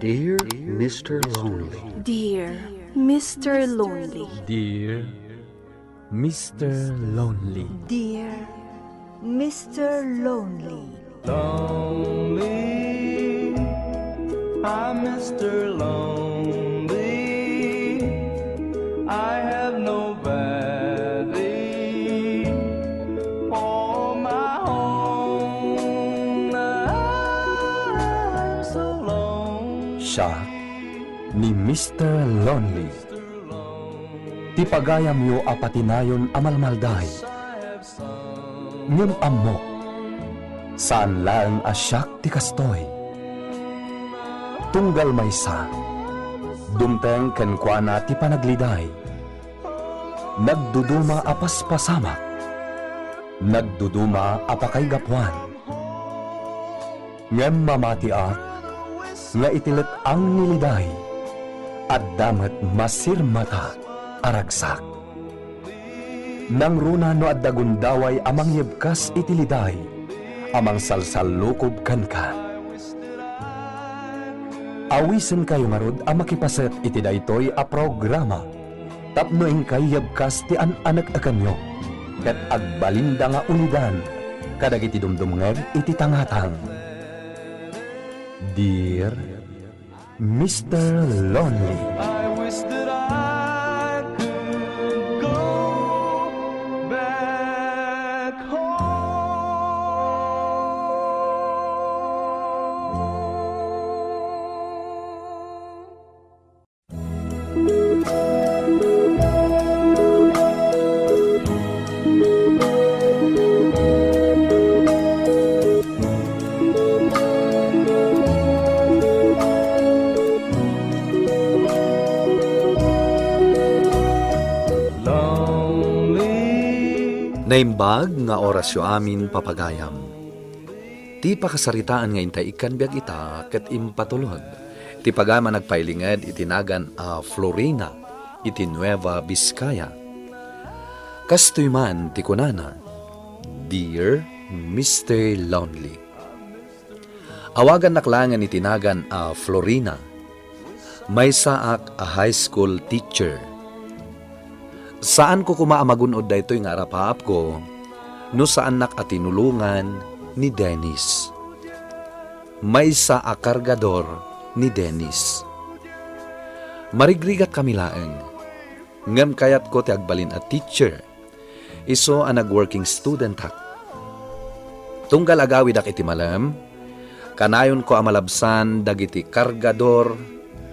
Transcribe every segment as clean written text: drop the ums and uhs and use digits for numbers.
Dear Mr. Lonely. Dear Mr. Lonely. Dear Mr. Lonely. Dear Mr. Lonely. Lonely, I'm Mr. Lonely. I have nobody for my own. I'm so lonely. Siya ni Mr. Lonely. Ti pagayam yo apatinayon amalmalday. Ngem amok. Saan lang asyak ti kastoy. Tunggal maysa. Dumteng kenkwana ti panagliday. Nagduduma apas pasamak. Nagduduma apakay gapwan. Ngem mamatiak. Nga itilit ang niliday. At damat masirmata aragsak. Nang runa no at dagundaway amang yebkas itiliday. Amang salsalukob kan ka. Awisen kayo marud ang makipaset iti daytoy a programa. Tapno ing kayabkas ti an-anak akanyo. Ket agbalinda nga ulidan. Kadag iti dumdumnger iti tangatang. Dear Mr. Lonely. I wish that I could go back home. Naimbag nga orasyo amin papagayam. Ti pakasaritaan nga intay ikan biag ita ket impatulod. Ti pagama nagpailinged itinagan a Florina iti Nueva Vizcaya. Kastoy man ti kunana, Dear Mr. Lonely. Awagan naklangan itinagan a Florina. May saak a high school teacher. Saan ko kumaamagunod daytoy nga arapaap ko, no saan nak atinulungan ni Dennis. May sa akargador ni Dennis. Marigrigat kami laeng. Ngem kayat ko ti agbalin a teacher. Iso ang nag-working student hak. Tunggal agawid ak iti malam, kanayon ko amalabsan dagiti kargador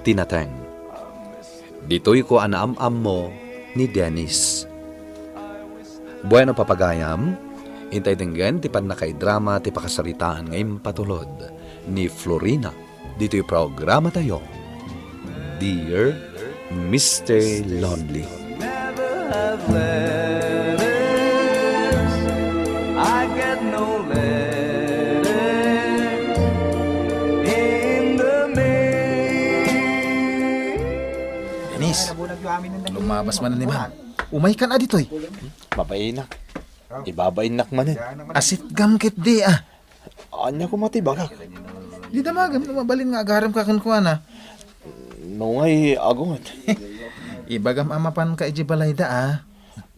tinateng. Ditoy ko anaam-am mo ni Dennis. Bueno papagayam, intay tinggen ti panakaidrama ti pakasaritaan ngayong patulod ni Florina. Dito'y programa tayo, Dear Mr. Lonely. Never have letters. I get no letters in the mail. Dennis, lumabas man na ni ma'am. Umay ka na ditoy. Babainak. Ibabainak man Asit gamkit di ah. Anya ko matibagak. Di damagam na mabalin nga agaram ka kankuha na. Nungay agungat. Ibagam amapan ka ijibalay da ah.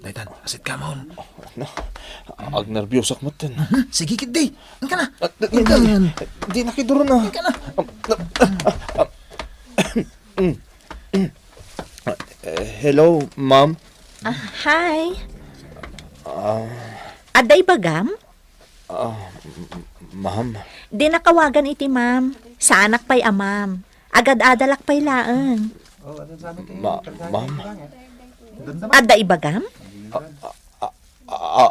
Daytan, asit ka maun. Ag nervyosak matan. Sige kit di. Ang ka na. Di nakiduro na. Ang ka na. Hello, ma'am. Hi. Aday bagam? Ma'am. Di nakawagan iti ma'am. Sa anak pa'y amam. Agad-adalak pa'y laeng. Ma'am. Aday bagam?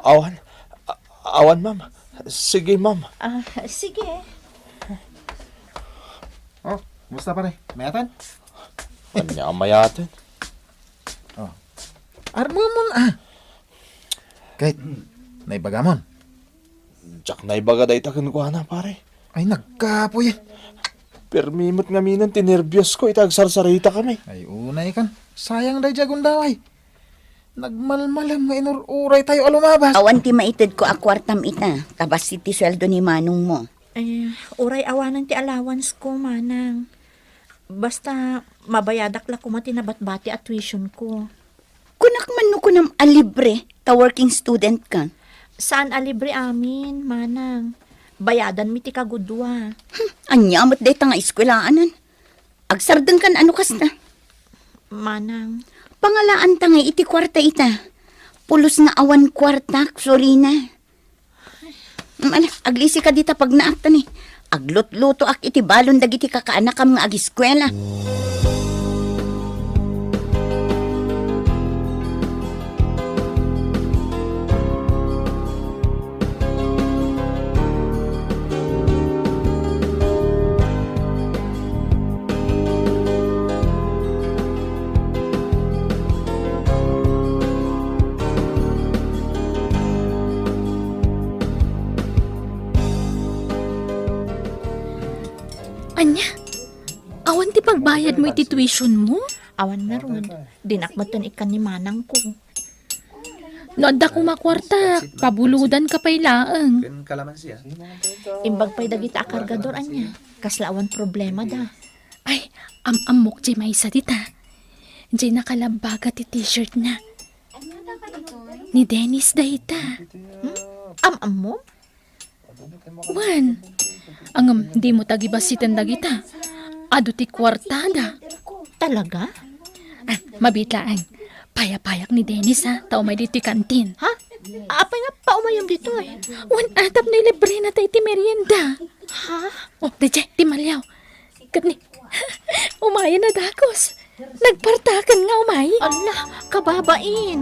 Awan. Awan, ma'am. Sige, ma'am. Sige. Oh, musta pare? Mayatan? Anya mayatan. Armamon ah. Kahit, naibagamon. Jack na ibaga day takan ko na, pare. Ay nagkapoy. Permimot nga minan, tinervyos ko, itagsarsarita kami. Ay unay kan. Sayang day jagon daway. Nagmalmalam nga inururay tayo alumabas. Awan ti maitid ko akwartam ita. Kabas iti sweldo ni manong mo. Uray awanan ti allowance ko, manang. Basta mabayadak la ko matinabat-bati at tuition ko. Kunak man no ko ng alibre, ta working student ka. Saan alibre amin, manang? Bayadan mi ti kagudwa. Anyamot day ta nga eskwelaanan. Agsardan kan ano kas na. Manang, Pangalaan ta nga iti kwarta ita. Pulos na awan kwarta, Florina. Aglisi ka dita pag naakta ni. Aglot-luto ak iti balon dagiti kakaanak kam nga agiskwela. Anya, awan ti pagbayad mo iti tuition mo? awan na ron. Dinakmatan ikan ni manang ko. Noon da kumakwarta, pabuludan ka pa'y laeng. Kan kalamansi ah. Imbag pa'y dagita akargador anya. Kaslaawan problema da. Ay, amok jay may isa dita. Jay nakalabaga ti t-shirt na. Ni Dennis da ita. Am mo? Wan, ang di mo tagibasitan dagita. Ado ti kwartada. Talaga? Mabitlaan. Payak-payak ni Dennis ha, tao may dito kantin. Ha? Apay nga paumayom dito eh. Wan atap na libre na tayo ti merienda. Ha? Oh, Deje, ti Malyaw. Kat ni, umaya na dakos. Nagpartakan nga umay. Ala, kababain.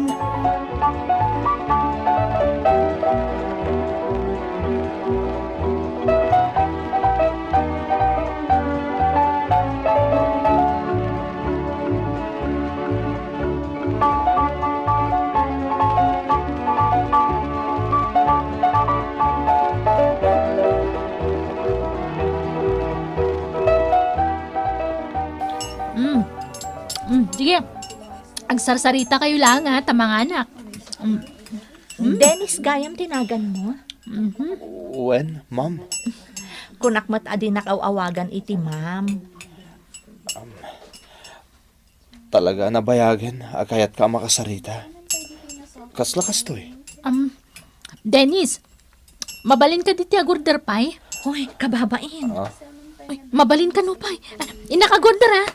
Sige, agsarsarita kayo lang ha, tamang anak. Dennis, gayam tinagan mo? When, ma'am? Kunakmat adi nakawawagan iti ma'am. Talaga nabayagin, akayat ka makasarita. Kaslakas to eh. Dennis, mabalin ka diti agorder pay? Hoy, kababain. Uy, mabalin ka no pay. Inakagorder ha?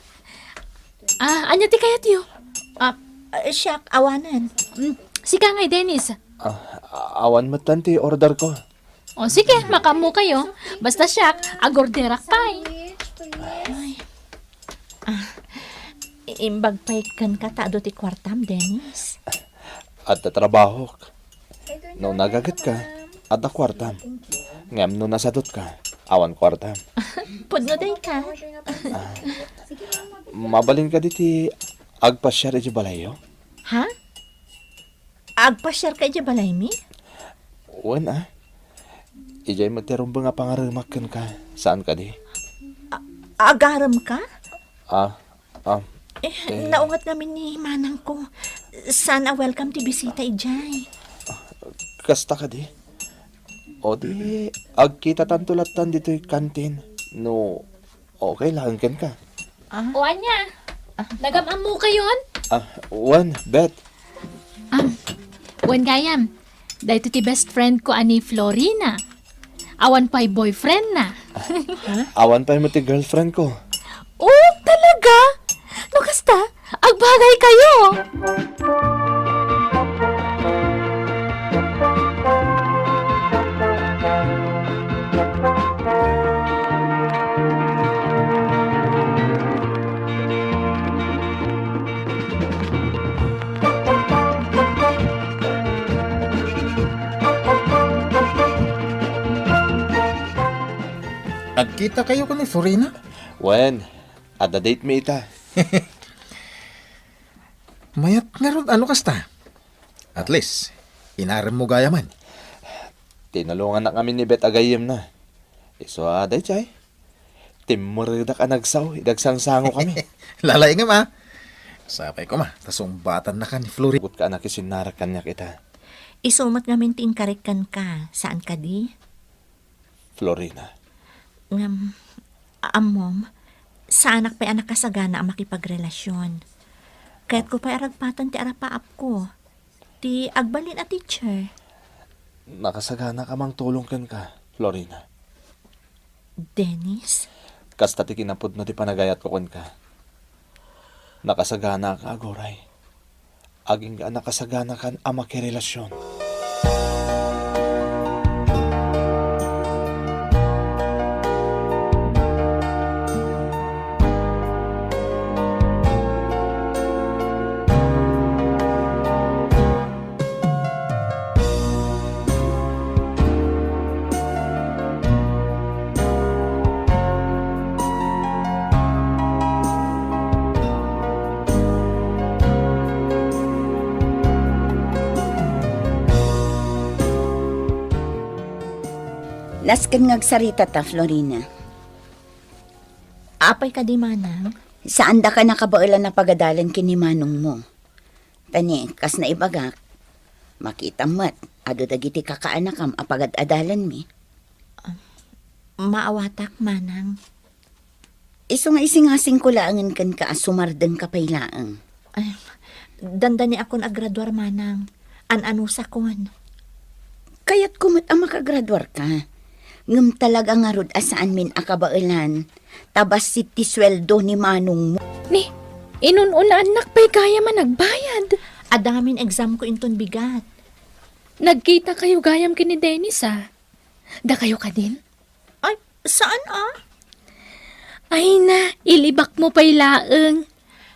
Anya ti kayat yo? Siyak, awanan. Sika ngay, Dennis. Awan mo tanti order ko. O sige, makamu kayo. Basta siya, agorderak pay. Imbag pa'y kan katado ti kwartam, Dennis. At tatrabaho. No nagagat ka, at kwartam. Ngam no nasadot ka, awan kwartam. Pudno day ka. Mabalin ka diti agpasyar iti balayo? Ha? Agpasyar ka dya balay mi? Wan Ijay magterumba nga pangarimakan ka. Saan ka di? Agaram ka? Naungat namin ni manang ko. Sana welcome ti bisita ijay. Kasta ka di? O di, agkita tantulatan dito yung kantin. No, okay lang ka. O anya, nagamam mo kayon? Wan, bet. Wan gayam, dahito ti best friend ko ani Florina. Awan pa'y boyfriend na. Awan pa mo ti girlfriend ko. Oh, talaga? No kasta, agbagay kayo. Nagkita kayo ko ni Florina? Wan, ada date me ita. Mayat nga ron, ano kasta? At least, inaram mo gaya man. Tinulungan na kami ni Bet agayem na. Iso aday chay. Timurida ka nagsaw, idagsangsango kami. Lalay nga ma. Sapay ko ma, tasong batan na ka ni Florina. Gut ka na kisinarakan niya kita. Isumat ngamin ti inkarikan ka. Saan ka di? Florina. Amom, Sa anak pa'y anak kasagana ang makipagrelasyon. Kaya't ko pa'y aragpatan ti arapaap ko. Ti agbalin a teacher. Nakasagana ka mang tulong ken ka, Florina. Dennis? Kasta ti kinapod no ti panagayat ko ken ka. Nakasagana ka, agoray. Aging ka nakasagana kan ama kirelasyon. Nasken ngagsarita ta, Florina. Apay ka di manang? Saan da ka nakabailan na pagadalan kini manong mo? Tani, kas na ibagak. Makita mat, ado dagiti kakaanakam apagad-adalan mi. Maawatak manang. Iso nga isingasing ko laangan kan ka asumardeng kapaylaang. Ay, dandani akon agraduar manang. An-ano sa kon. Kaya't kumot ang makagraduar ka. Ngam talaga nga rod asaan min akabailan. Tabas si tisweldo ni manong mo. Ni, inun-una anak pa'y kaya man nagbayad. Adamin exam ko inton bigat. Nagkita kayo gayam kini Dennis Da kayo ka din? Ay, saan Ay na, ilibak mo pa'y laeng.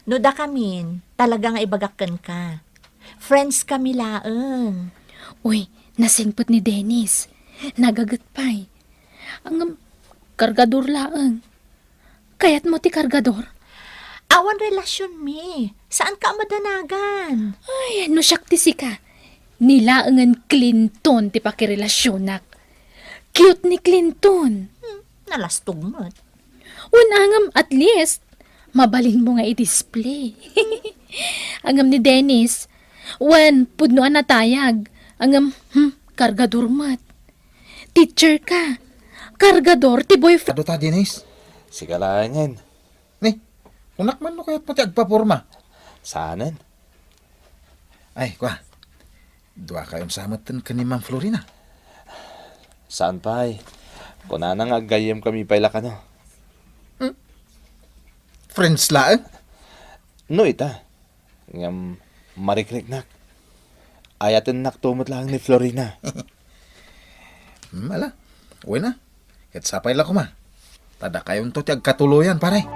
No da kamin, talaga nga ibagakan ka. Friends kami laeng. Uy, nasingpot ni Dennis. Nagagat pa'y. Ang kargador laeng. Kaya't mo ti kargador? Awan relasyon mi. Saan ka madanagan? Ay, no siyak ti sika. Nilaangan Clinton ti pakirelasyonak. Cute ni Clinton. Nalastog mo't. Unangam at least, mabalin mo nga i-display. Angam ni Dennis, pudnoan na tayag. Angam, kargador mat. Teacher ka. Kargador ti boyfriend. Ado ta, Dennis. Sigalangan. Ni, unak man no kaya't pati agpaporma. Saanan? Ay, kwa. Dua kayon samatan ka ni Ma'am Florina. Saan pa'y? Kunanang aggayem kami pa'y lakano. Friends laeng. No, ita. Ngam, marikrik nak. Ayatin naktumot lang ni Florina. Mala, uwi na. Kat sapay lang ko ma. Tada kayon to ti agkatuloyan, pare.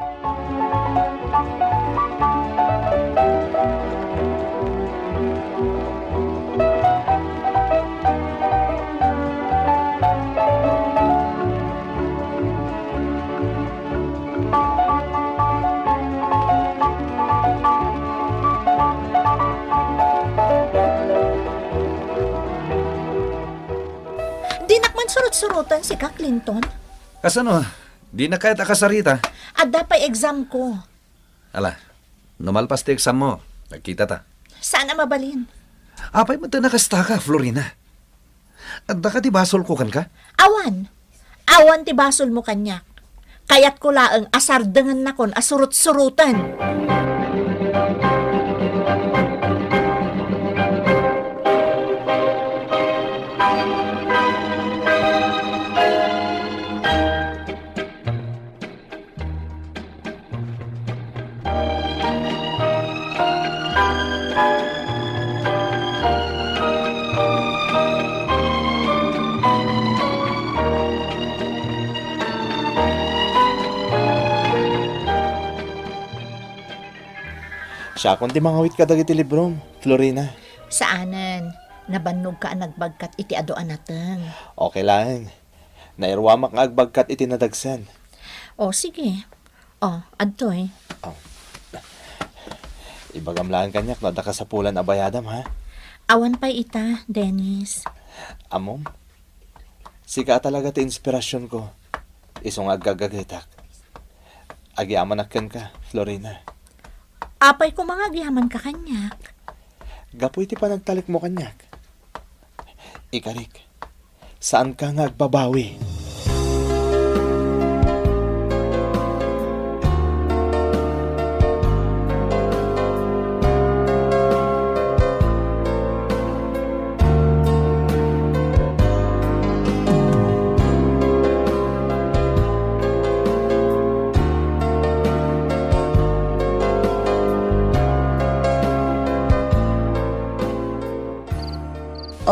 Surut-surutan si ka Clinton. Kasano? Di na kahit akasarita. Adda pa exam ko. Ala, numalpas ti exam mo. Nagkita ta. Sana mabalin. Apay mo ta nakasta ka, Florina. At baka di basol ko kan ka? Awan. Awan ti basol mo kanyak. Kayat ko laeng asardengan na kon asurut-surutan. Siya kung di mangawit ka dagiti librom, Florina. Saanan? Nabannog ka ang nagbagkat iti adoan nateng. Okay lang. Nairwamak nga agbagkat iti nadagsan. O sige. O, adtoy. Ibagam lang kanyak, nada ka sa pulan abayadam, ha? Awan pa'y ita, Dennis. Amom, sika talaga ti inspirasyon ko. Isong agagagatak. Agiamanakken ka, Florina. Apay ko mga gihaman ka kanyak. Gapoy ti panagtalik mo kanyak. Ikarik, saan ka nga agbabawi?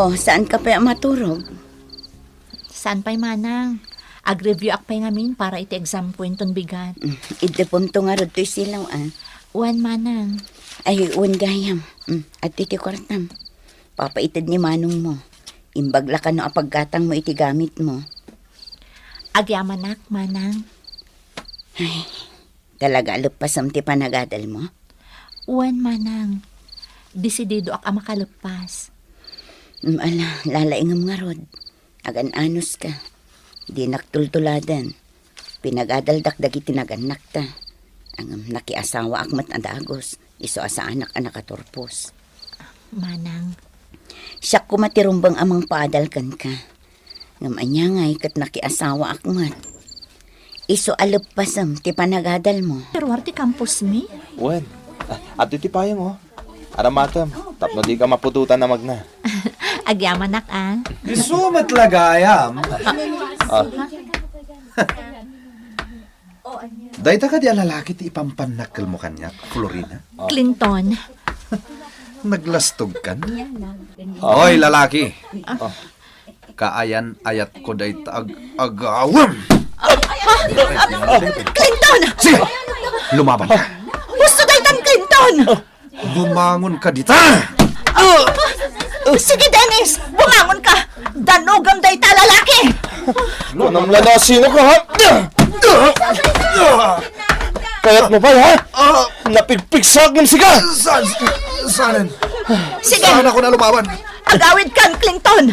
Oh, saan ka pa maturog? Saan pa'y manang? Ag-review ak pa'y ngamin para iti exam ko inton bigat. Idepunto nga rod to'y silaw, ah. Uwan manang. Ay, uwan gayam. At iti kwartam. Papaitid ni manong mo. Imbagla ka no apaggatang mo iti gamit mo. Agyamanak manang. Talaga alupasam ti panagadal mo? Uwan manang. Desidido ak makalupas. Ala, lalaingam nga rod. Agan-anos ka. Di naktultuladan. Pinagadaldak dagiti naganak ta. Ang nakiasawa akmat adagos. Iso asa anak katurpos. Manang. Siya kumatirumbang amang paadal kan ka. Ngam anya ngay kat nakiasawa akmat. Iso alupasam ti panagadal mo. Pero warti campus mi? Wen, at iti payong oh. Aramatam, tapno di ka mapututan na magna. Agyamanak ah. Isumat lagayam. Dahita ka di alalaki ti ipampanakal mo kanya, Florina. Clinton. Naglastog kan? Oy, lalaki. Kaayan ayat ko dahita agawam. Clinton! Sige, lumaban ka. Gusto daytan Clinton! Bumangon ka dita. Sige Dennis! Bumangon ka! Danugang dayta lalaki! Anong lala, sino ka ha? Kayat mo ba ha? Napigpigsag ng siga! Saan? Sige! Saan ako na lumaban? Agawid kan Clinton!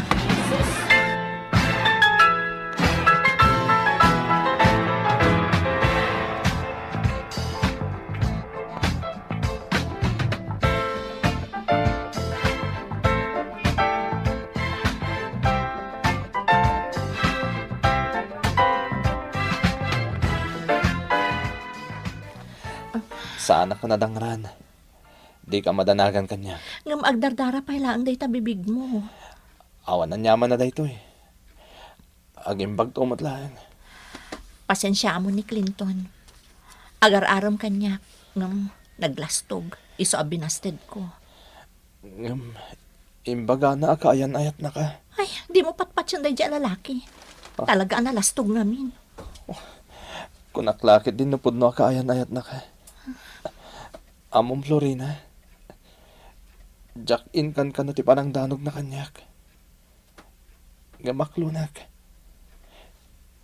Saan ako nadangran? Di ka madanagan kanya. Ngam agdardara pa lang dayta bibig mo. Awan na nyaman na dayto eh. Agimbag tumot lang. Pasensya mo ni Clinton. Agar-aram kanya ngam naglastog. Iso abinasted ko. Imbaga na kaayan ayat na ka. Ay, di mo patpat yung dayja lalaki. Talaga nalastog namin. Kunaklakit din na pudno kaayan ayat na ka. Amom Florina. Jack in kan ka na ti parang danog na kanyak. Gamaklunak.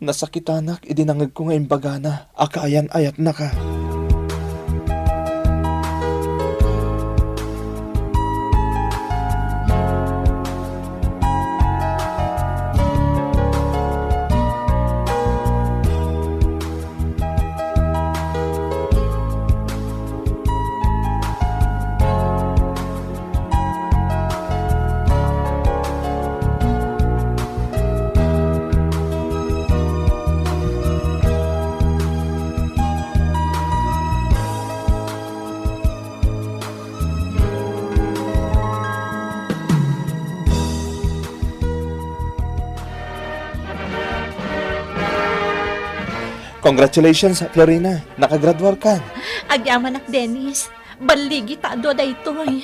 Nasakitanak, idinangag ko nga imbaga na, akaayan ayat na ka. Congratulations, Florina. Nakagraduar ka. Agyamanak Dennis. Baligi ta do daytoy.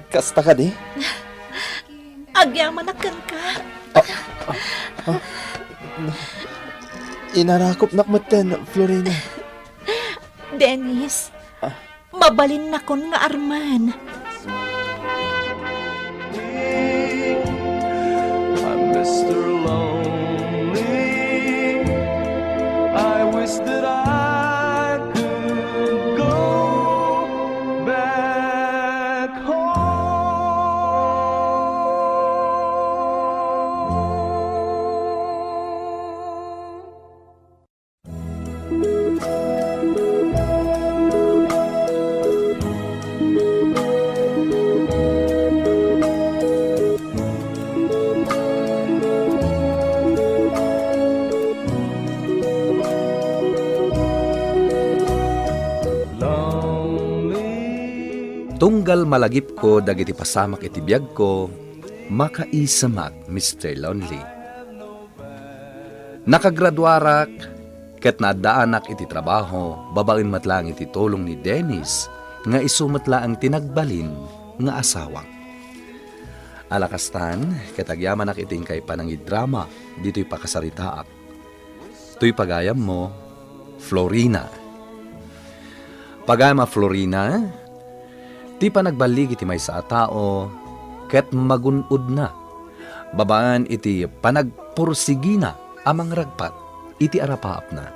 Kasta ka di? Agyamanak kan ka. Inarakop nakmatan, Florina. Dennis. Mabalin na kon nga arman. I'm Mr. Lonely. I wish that I could go back home. Tunggal malagip ko dagiti pasamak iti biyag ko, makaisamak, Mr. Lonely. Nakagraduarak, ket nadaanak iti trabaho, babain matlang iti tulong ni Dennis, nga isumat laang tinagbalin nga asawak. Alakastan, katagyaman ak iting kay panangid drama, dito'y pakasaritaak. To'y pagayam mo, Florina. Pagayam a Florina, ti panagbaligi ti may sa tao, ket magunod na. Babaan iti panagpursigina amang ragpat, iti arapaap na.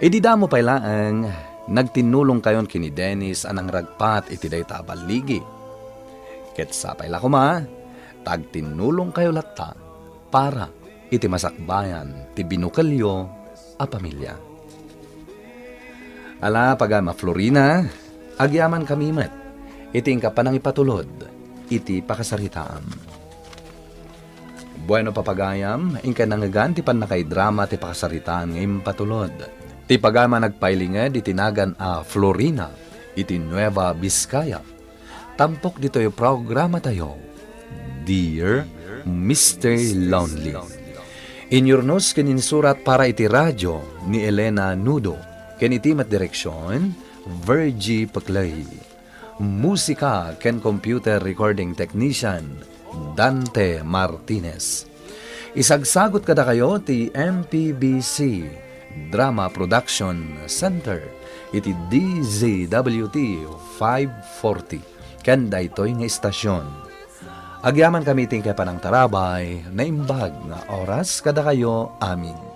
Idi damo pailaang, nagtinulong kayon kini Dennis anang ragpat iti dayta baligi. Ket sapay la kuma, tagtinulong kayo latta para iti masakbayan ti binukalyo a pamilya. Ala pagama Florina, agyaman kami met, iti ka panang ipatulod, iti pakasaritaan. Bueno papagayam, inka nangagan ti panakay drama ti pakasaritaan ngayong patulod. Ti pagama nagpailinged iti nagan a Florina, iti Nueva Vizcaya. Tampok dito yung programa tayo, Dear Mr. Lonely. Inyornos kininsurat para iti radyo ni Elena Nudo. Kinitimat direksyon, Virgie Paclay. Musika ken computer recording technician, Dante Martinez. Isagsagot kada kayo ti MPBC Drama Production Center, iti DZWT 540. Kanda ito'y nga istasyon. Agyaman kami ting kay panang tarabay na imbag nga oras kada kayo amin.